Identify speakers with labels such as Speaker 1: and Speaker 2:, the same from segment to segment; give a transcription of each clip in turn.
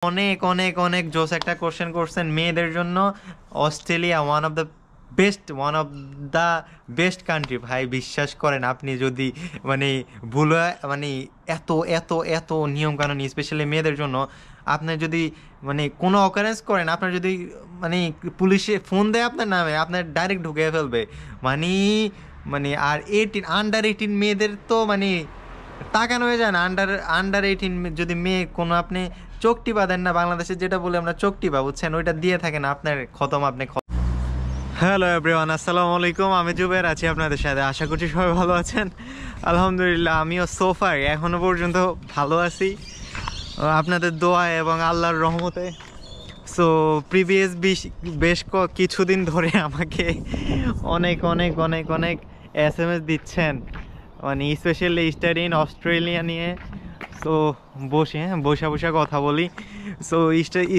Speaker 1: অনেক অনেক অনেক জোস একটা কোশ্চেন করছেন মেয়েদের জন্য। Australia one of the best country ভাই, বিশ্বাস করেন আপনি যদি মানে ভুল মানে এত এত এত নিয়ম কানুন স্পেশালি মেয়েদের জন্য। আপনার যদি মানে কোনো অকারেন্স করেন, আপনার যদি মানে পুলিশে ফোন দেয় আপনার নামে, আপনার ডাইরেক্ট ঢুকে ফেলবে। মানে মানে আর আন্ডার 18 মেয়েদের তো মানে তাকানো হয়ে যায় না। আন্ডার 18 যদি মেয়ে কোনো আপনি চোখ টিপা দেন না, বাংলাদেশে যেটা বলে আমরা চোখ টিপা, বুঝছেন, ওইটা দিয়ে থাকেন আপনার খতম, আপনি হ্যালো এভরিওয়ান, আসসালামু আলাইকুম। আমি জুবের আছি আপনাদের সাথে, আশা করছি সবাই ভালো আছেন। আলহামদুলিল্লাহ আমিও সোফার এখনো পর্যন্ত ভালো আছি আপনাদের দোয়া এবং আল্লাহর রহমতে। সো প্রিভিয়াস বেশ কিছুদিন ধরে আমাকে অনেক অনেক অনেক অনেক SMS দিচ্ছেন, মানে স্পেশালি স্টাডি ইন অস্ট্রেলিয়া নিয়ে। সো বসে বসে কথা বলি। So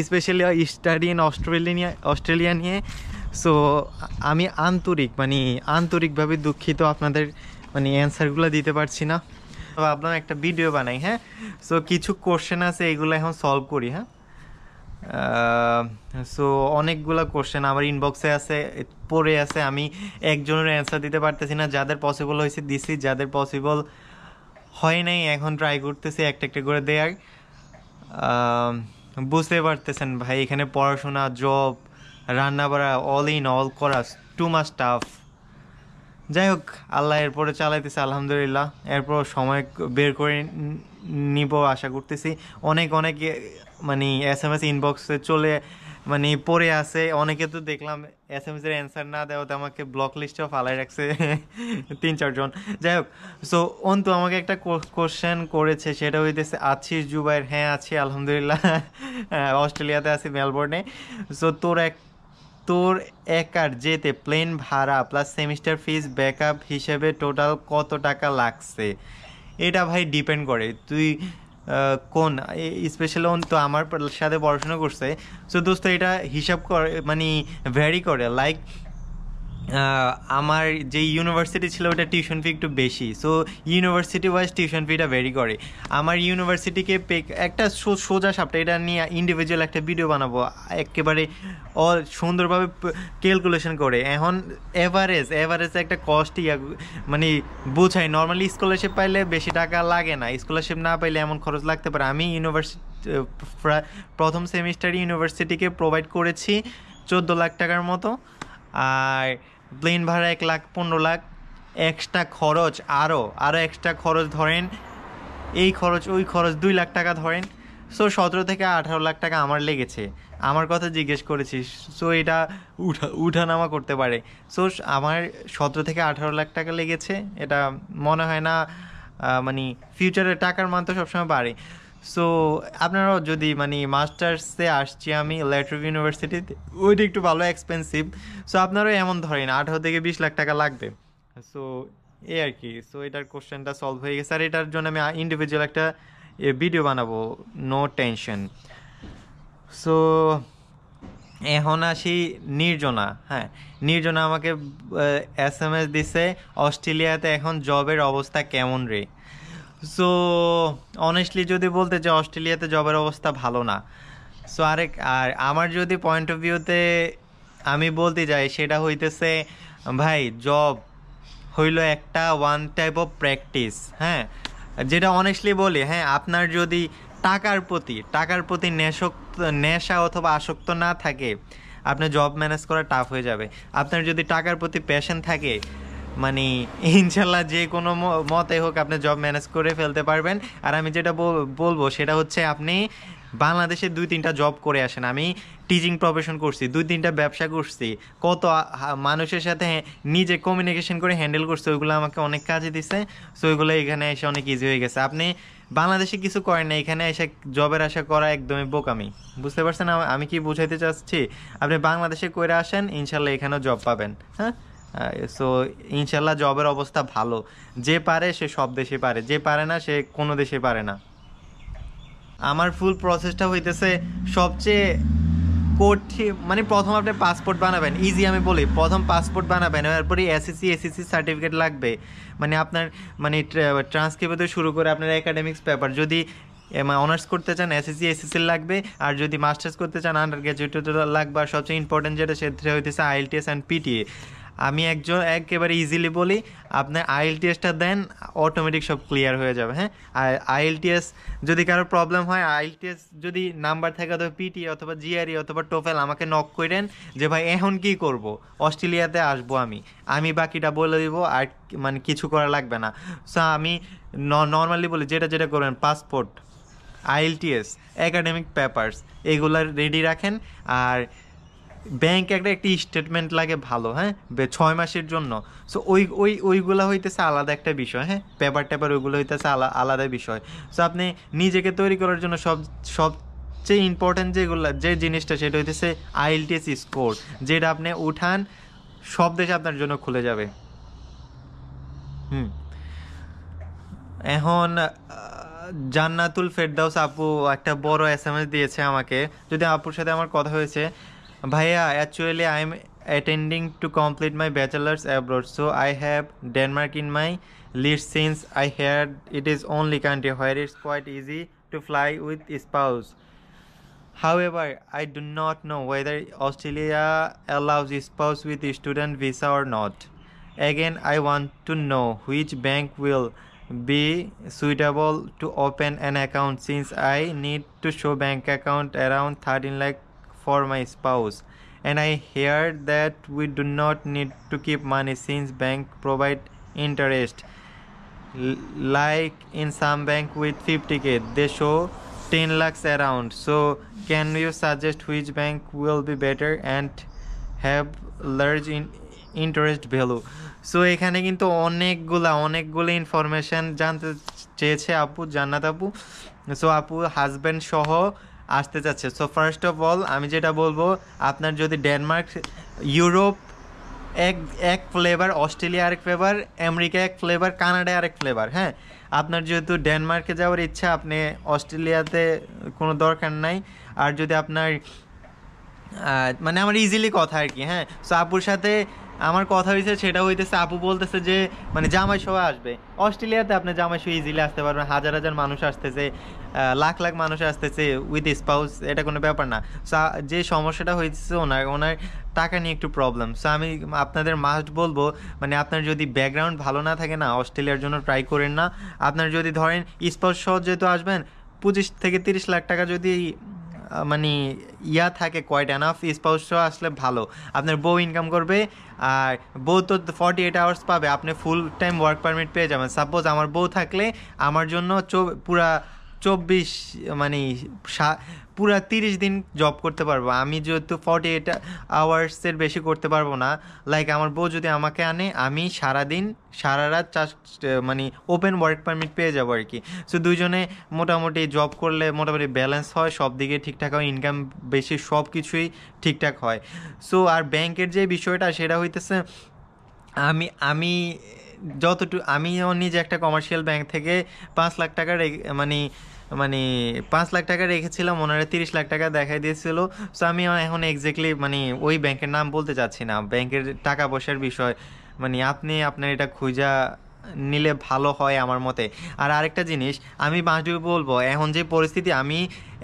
Speaker 1: specially study in Australia নিয়ে। সো আমি আন্তরিকভাবে দুঃখিত আপনাদের মানে অ্যান্সারগুলো দিতে পারছি না। তো ভাবলাম একটা ভিডিও বানাই। হ্যাঁ, সো কিছু কোশ্চেন আছে, এগুলো এখন সলভ করি। হ্যাঁ, সো অনেকগুলো কোশ্চেন আমার ইনবক্সে আছে, পড়ে আছে, আমি একজনের অ্যান্সার দিতে পারতেছি না। যাদের পসিবল হয়েছে দিছি, যাদের পসিবল হয় নাই এখন ট্রাই করতেছি একটা একটা করে দেয়ার। বুঝতে পারতেছেন ভাই, এখানে পড়াশোনা, জব, রান্না বাড়া, অল ইন অল করা টু মাচ টাফ। যাই হোক, আল্লাহ এরপরে চালাইতেছে আলহামদুলিল্লাহ। এরপর সময় বের করে নিব আশা করতেছি। অনেক অনেক মানে SMS ইনবক্সে চলে মানে পড়ে আছে। অনেকে তো দেখলাম SMS এর অ্যান্সার না দেওয়াতে আমাকে ব্লক লিস্টেও ফালাই রাখছে 3-4 জন। যাই হোক, সো অন্তু আমাকে একটা কোশ্চেন করেছে, সেটা হইতেছে আছিস জুবাইর? হ্যাঁ আছি আলহামদুলিল্লাহ, অস্ট্রেলিয়াতে আছি, মেলবোর্নে। সো তোর একার যেতে প্লেন ভাড়া প্লাস সেমিস্টার ফিস ব্যাকআপ হিসেবে টোটাল কত টাকা লাগছে? এটা ভাই ডিপেন্ড করে তুই কোন স্পেশালি তো আমার সাথে পড়াশোনা করছে। সো দোস্ত এটা হিসাব করে মানে ভ্যারি করে। লাইক আমার যে ইউনিভার্সিটি ছিল ওটা টিউশন ফি একটু বেশি। সো ইউনিভার্সিটি ওয়াইজ টিউশন ফিটা ভ্যারি করে। আমার ইউনিভার্সিটিকে একটা সোজা সাপটা এটা নিয়ে ইন্ডিভিজুয়াল একটা ভিডিও বানাবো একেবারে সুন্দরভাবে ক্যালকুলেশন করে। এখন এভারেজ একটা কস্ট মানে বোঝাই। নর্মালি স্কলারশিপ পাইলে বেশি টাকা লাগে না, স্কলারশিপ না পাইলে এমন খরচ লাগতে পারে। আমি প্রথম সেমিস্টারে ইউনিভার্সিটিকে প্রোভাইড করেছি 14 লাখ টাকার মতো। আর প্লেন ভাড়া 1,15,00,000, এক্সট্রা খরচ আরও এক্সট্রা খরচ ধরেন, এই খরচ ওই খরচ 2 লাখ টাকা ধরেন। সো 17 থেকে 18 লাখ টাকা আমার লেগেছে। আমার কথা জিজ্ঞেস করেছিস, সো এটা উঠানামা করতে পারে। সো আমার 17 থেকে 18 লাখ টাকা লেগেছে। এটা মনে হয় না মানে ফিউচারে টাকার মান তো সবসময় বাড়ে। সো আপনারাও যদি মানে মাস্টার্সে আসছি আমি ল্যাট্রোভ ইউনিভার্সিটিতে, ওইটা একটু ভালো এক্সপেন্সিভ। সো আপনারাও এমন ধরেন 18 থেকে 20 লাখ টাকা লাগবে। সো এই আর কি। সো এটার কোশ্চেনটা সলভ হয়ে গেছে। আর এটার জন্য আমি ইন্ডিভিজুয়াল একটা ভিডিও বানাবো, নো টেনশন। সো এখন আসি নির্জনা। হ্যাঁ, নির্জনা আমাকে SMS দিছে, অস্ট্রেলিয়াতে এখন জবের অবস্থা কেমন রে? সো অনেস্টলি যদি বলতে যে অস্ট্রেলিয়াতে জবের অবস্থা ভালো না। সো আর আমার যদি পয়েন্ট অফ ভিউতে আমি বলতে যাই, সেটা হইতেছে ভাই জব হইল একটা ওয়ান টাইপ অফ প্র্যাকটিস। হ্যাঁ, যেটা অনেস্টলি বলি, হ্যাঁ আপনার যদি টাকার প্রতি নেশা অথবা আসক্ত না থাকে, আপনার জব ম্যানেজ করা টাফ হয়ে যাবে। আপনার যদি টাকার প্রতি প্যাশন থাকে, মানে ইনশাল্লাহ যে কোনো মতে হোক আপনি জব ম্যানেজ করে ফেলতে পারবেন। আর আমি যেটা বলবো সেটা হচ্ছে আপনি বাংলাদেশে 2-3টা জব করে আসেন। আমি টিচিং প্রফেশন করছি, 2-3টা ব্যবসা করছি, কত মানুষের সাথে নিজে কমিউনিকেশন করে হ্যান্ডেল করছি, ওইগুলো আমাকে অনেক কাজে দিছে। সো ওইগুলো এখানে এসে অনেক ইজি হয়ে গেছে। আপনি বাংলাদেশে কিছু করেন না, এখানে এসে জবের আশা করা একদমই বোকামি। বুঝতে পারছেন আমি কি বুঝাইতে চাচ্ছি? আপনি বাংলাদেশে করে আসেন, ইনশাল্লাহ এখানেও জব পাবেন। হ্যাঁ, সো ইনশাল্লাহ জবের অবস্থা ভালো। যে পারে সে সব দেশে পারে, যে পারে না সে কোনো দেশে পারে না। আমার ফুল প্রসেসটা হইতেছে সবচেয়ে কঠিন। মানে প্রথম আপনি পাসপোর্ট বানাবেন, ইজি আমি বলি, প্রথম পাসপোর্ট বানাবেন, এরপরে এসএসসি সার্টিফিকেট লাগবে। মানে আপনার মানে ট্রান্সক্রিপ্ট থেকে শুরু করে আপনার একাডেমিক্স পেপার, যদি অনার্স করতে চান এসএসসি এসএসসি লাগবে, আর যদি মাস্টার্স করতে চান আন্ডার গ্র্যাজুয়েট লাগবে। আর সবচেয়ে ইম্পর্টেন্ট যেটা সেটা হইতেছে আইএলটিএস অ্যান্ড পিটিএ। আমি একেবারে ইজিলি বলি, আপনার আইএলটিএসটা দেন, অটোমেটিক সব ক্লিয়ার হয়ে যাবে। হ্যাঁ, আর আইএলটিএস যদি কারো প্রবলেম হয়, আইএলটিএস যদি নাম্বার থাকে অথবা পিটি অথবা জিআরই অথবা টোফেল, আমাকে নক করেন যে ভাই এখন কি করব, অস্ট্রেলিয়াতে আসবো আমি বাকিটা বলে দিব, আর মানে কিছু করা লাগবে না। সো আমি নর্মালি বলি যেটা যেটা করবেন, পাসপোর্ট, আইএলটিএস, একাডেমিক পেপারস, এগুলার রেডি রাখেন। আর ব্যাংক একটি স্টেটমেন্ট লাগে ভালো, হ্যাঁ, 6 মাসের জন্য। সো ওইগুলো হইতেছে আলাদা একটা বিষয়। হ্যাঁ, পেপার ওইগুলো হইতেছে আলাদা বিষয়। সো আপনি নিজেকে তৈরি করার জন্য সবচেয়ে ইম্পর্টেন্ট যে জিনিসটা সেটা হইতেছে আইএলটিএস স্কোর, যেটা আপনি উঠান সব দেশে আপনার জন্য খুলে যাবে। এখন জান্নাতুল ফেরদাউস আপু একটা বড় এসএমএস দিয়েছে আমাকে, যদি আপুর সাথে আমার কথা হয়েছে। ভাইয়া, actually I am attending to complete my bachelor's abroad, so I have Denmark in my list since I heard it is only country where it's quite easy to fly with spouse. However, I do not know whether Australia allows spouse with student visa or not. Again, I want to know which bank will be suitable to open an account, since I need to show bank account around 13 lakh for my spouse, and I heard that we do not need to keep money since bank provide interest, like in some bank with 50k they show 10 lakhs around. So can you suggest which bank will be better and have large interest value? So এখানে কিন্তু অনেকগুলো information জানতে চেয়েছে আপু, জান্নাত আপু। So আপু husband সহ আসতে চাচ্ছে। সো ফার্স্ট অফ অল আমি যেটা বলবো, আপনার যদি ডেনমার্ক, ইউরোপ এক ফ্লেভার, অস্ট্রেলিয়া আরেক ফ্লেভার, আমেরিকা এক ফ্লেভার, কানাডা আরেক ফ্লেভার। হ্যাঁ, আপনার যেহেতু ডেনমার্কে যাওয়ার ইচ্ছা, আপনি অস্ট্রেলিয়াতে কোনো দরকার নাই। আর যদি আপনার মানে আমার ইজিলি কথা আর কি। হ্যাঁ, সো আপুর সাথে আমার কথা হয়েছে, সেটা হইতেছে আপু বলতেছে যে মানে জামাই সহ আসবে অস্ট্রেলিয়াতে, আপনি জামাই সহ ইজিলি আসতে পারবেন। হাজার হাজার মানুষ আসতেছে, লাখ লাখ মানুষ আসতেছে উইথ স্পাউস, এটা কোনো ব্যাপার না। সো যে সমস্যাটা হয়েছে ওনার টাকা নিয়ে একটু প্রবলেম। সো আমি আপনাদের মাস্ট বলবো, মানে আপনার যদি ব্যাকগ্রাউন্ড ভালো না থাকে না, অস্ট্রেলিয়ার জন্য ট্রাই করেন না। আপনার যদি ধরেন স্পাউস সহ যেহেতু আসবেন, 25 থেকে 30 লাখ টাকা যদি মানে থাকে, কোয়াইট এনাফ। স্পাউস আসলে ভালো, আপনার বউ ইনকাম করবে, আর বউ তো 48 আওয়ার্স পাবে, আপনি ফুল টাইম ওয়ার্ক পারমিট পেয়ে যাবেন। সাপোজ আমার বউ থাকলে আমার জন্য পুরা 24 মানে পুরা 30 দিন জব করতে পারবো। আমি যেহেতু 48 আওয়ার্সের বেশি করতে পারবো না, লাইক আমার বউ যদি আমাকে আনে, আমি সারাদিন সারা রাত মানে ওপেন ওয়ার্ক পারমিট পেয়ে যাবো আর কি। সো দুইজনে মোটামুটি জব করলে মোটামুটি ব্যালেন্স হয়, সব দিকে ঠিকঠাক হয়, ইনকাম বেশি, সব কিছুই ঠিকঠাক হয়। সো আর ব্যাংকের যে বিষয়টা সেটা হইতেছে, আমি আমিও নিজে একটা কমার্শিয়াল ব্যাংক থেকে 5 লাখ টাকা মানে 5 লাখ টাকা রেখেছিলাম, ওনারা 30 লাখ টাকা দেখাই দিয়েছিল। সো আমি এখন এক্স্যাক্টলি মানে ওই ব্যাংকের নাম বলতে চাচ্ছি না, ব্যাংকের টাকা পয়সার বিষয় মানে আপনার এটা খুঁজা নিলে ভালো হয় আমার মতে। আর আরেকটা জিনিস আমি বলবো, এখন যে পরিস্থিতি, আমি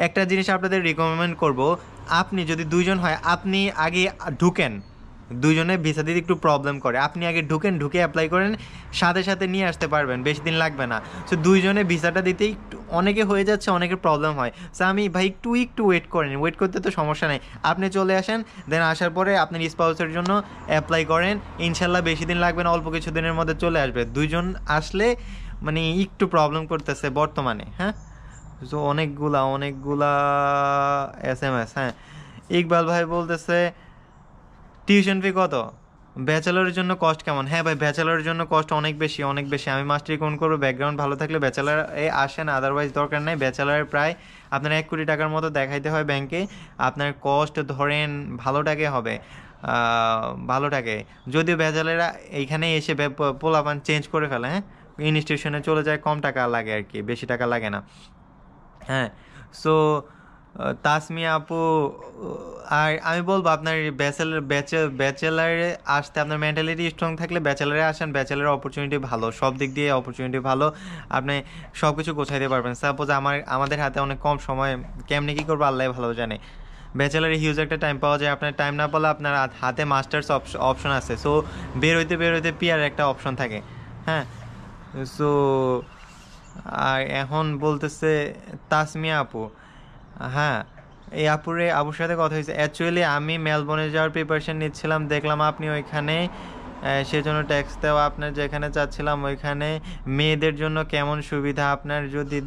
Speaker 1: একটা জিনিস আপনাদের রিকমেন্ড করব, আপনি যদি দুইজন হয়, আপনি আগে ঢুকেন, দুইজনে ভিসা দিতে একটু প্রবলেম করে, আপনি আগে ঢুকে অ্যাপ্লাই করেন, সাথে সাথে নিয়ে আসতে পারবেন, বেশি দিন লাগবে না। সো দুইজনে ভিসাটা দিতে একটু অনেকে হয়ে যাচ্ছে, অনেকের প্রবলেম হয়। সো আমি ভাই একটু ওয়েট করেন, ওয়েট করতে তো সমস্যা নেই, আপনি চলে আসেন, দেন আসার পরে আপনার স্পাউসের জন্য অ্যাপ্লাই করেন, ইনশাল্লাহ বেশি দিন লাগবে না, অল্প কিছু দিনের মধ্যে চলে আসবে। দুইজন আসলে মানে একটু প্রবলেম করতেছে বর্তমানে। হ্যাঁ, সো অনেকগুলা SMS। হ্যাঁ, ইকবাল ভাই বলতেছে টিউশন ফি কত, ব্যাচেলারের জন্য কস্ট কেমন? হ্যাঁ ভাই, ব্যাচেলারের জন্য কস্ট অনেক বেশি। আমি মাস্ট রিকমেন্ড করবো, ব্যাকগ্রাউন্ড ভালো থাকলে ব্যাচেলার আসেন, আদারওয়াইজ দরকার নেই। ব্যাচেলারের প্রায় আপনার 1 কোটি টাকার মতো দেখাইতে হয় ব্যাংকে। আপনার কস্ট ধরেন ভালোটাকে হবে, ভালোটাকে, যদিও ব্যাচেলাররা এইখানে এসে পোলাপান চেঞ্জ করে ফেলে। হ্যাঁ, ইনস্টিটিউশনে চলে যায়, কম টাকা লাগে আর কি, বেশি টাকা লাগে না। হ্যাঁ, সো তাসমিয়া আপু, আর আমি বলবো আপনার ব্যাচেলারে আসতে আপনার মেন্টালিটি স্ট্রং থাকলে ব্যাচেলারে আসেন। ব্যাচেলারের অপরচুনিটি ভালো, সব দিক দিয়ে অপরচুনিটি ভালো, আপনি সব কিছু গোছাইতে পারবেন। সাপোজ আমাদের হাতে অনেক কম সময়, কেমনি কী করবো আল্লাহ ভালো জানে। ব্যাচেলারে হিউজ একটা টাইম পাওয়া যায়, আপনার টাইম না পেলে আপনার হাতে মাস্টার্স অপশন আছে। সো বের হইতে পিয়ার একটা অপশন থাকে। হ্যাঁ, সো আর এখন বলতেছে তাসমিয়া আপু, হ্যাঁ এই আপুর সাথে কথা হয়েছে। অ্যাকচুয়ালি আমি মেলবোর্নে যাওয়ার প্রিপারেশন নিচ্ছিলাম, দেখলাম আপনি ওইখানে, সেজন্য ট্যাক্স দেওয়া আপনার যেখানে চাচ্ছিলাম ওইখানে। মেয়েদের জন্য কেমন সুবিধা, আপনার যদি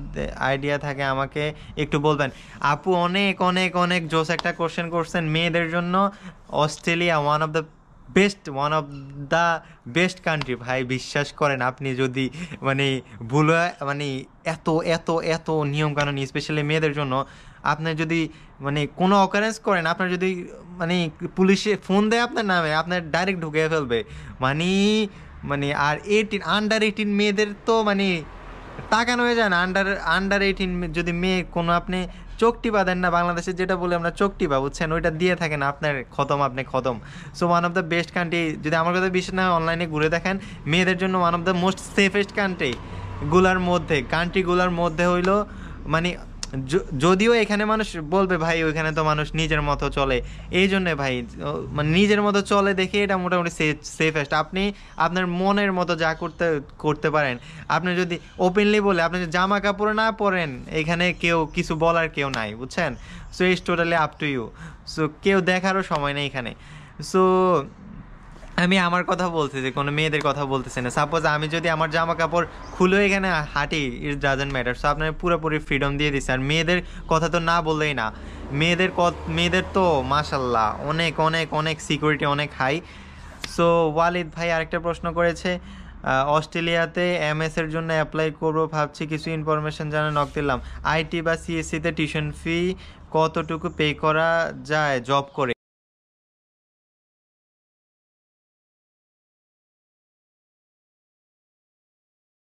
Speaker 1: আইডিয়া থাকে আমাকে একটু বলবেন। আপু অনেক অনেক অনেক জোস একটা কোশ্চেন করছেন। মেয়েদের জন্য Australia one of the best country ভাই, বিশ্বাস করেন। আপনি যদি মানে ভুল মানে এত এত এত নিয়মকানুন, স্পেশালি মেয়েদের জন্য, আপনার যদি মানে কোনো অকারেন্স করেন, আপনার যদি মানে পুলিশে ফোন দেয় আপনার নামে, আপনার ডাইরেক্ট ঢুকে ফেলবে। মানে মানে আর আন্ডার 18 মেয়েদের তো মানে তাকানো হয়ে যায় না। আন্ডার 18 যদি মেয়ে কোনো, আপনি চোখটিপা দেন না, বাংলাদেশে যেটা বলে আমরা চোখটিপা, বুঝছেন, ওইটা দিয়ে থাকেন, আপনার খতম, আপনি খতম। So one of the best country, যদি আমার কথা বিশ্বাস না হয় অনলাইনে ঘুরে দেখেন, মেয়েদের জন্য one of the most safest কান্ট্রিগুলার মধ্যে হইলো মানে যদিও এখানে মানুষ বলবে ভাই ওইখানে তো মানুষ নিজের মতো চলে, এই জন্যে ভাই মানে নিজের মতো চলে দেখে এটা মোটামুটি সেফেস্ট। আপনি আপনার মনের মতো যা করতে করতে পারেন। আপনি যদি ওপেনলি বলে, আপনি যদি জামা কাপড় না পরেন, এখানে কেউ কিছু বলার কেউ নাই, বুঝছেন। So it's totally up to you. So কেউ দেখারও সময় নেই এখানে। সো আমি আমার কথা বলছি, যে কোনো মেয়েদের কথা বলতেছি না। সাপোজ আমি যদি আমার জামা কাপড় খুলে এখানে হাঁটি, ইট ডাজেন্ট ম্যাটার। সো আপনার পুরোপুরি ফ্রিডম দিয়ে দিচ্ছে। আর মেয়েদের কথা তো না বললেই না, মেয়েদের তো মাশাল্লাহ অনেক অনেক অনেক সিকিউরিটি অনেক হাই। সো ওয়ালিদ ভাই আরেকটা প্রশ্ন করেছে, অস্ট্রেলিয়াতে এমএস এর জন্য অ্যাপ্লাই করবো ভাবছি, কিছু ইনফরমেশন জানা নক দিলাম। আইটি বা সিএসসিতে টিউশন ফি কতটুকু পে করা যায় জব করে?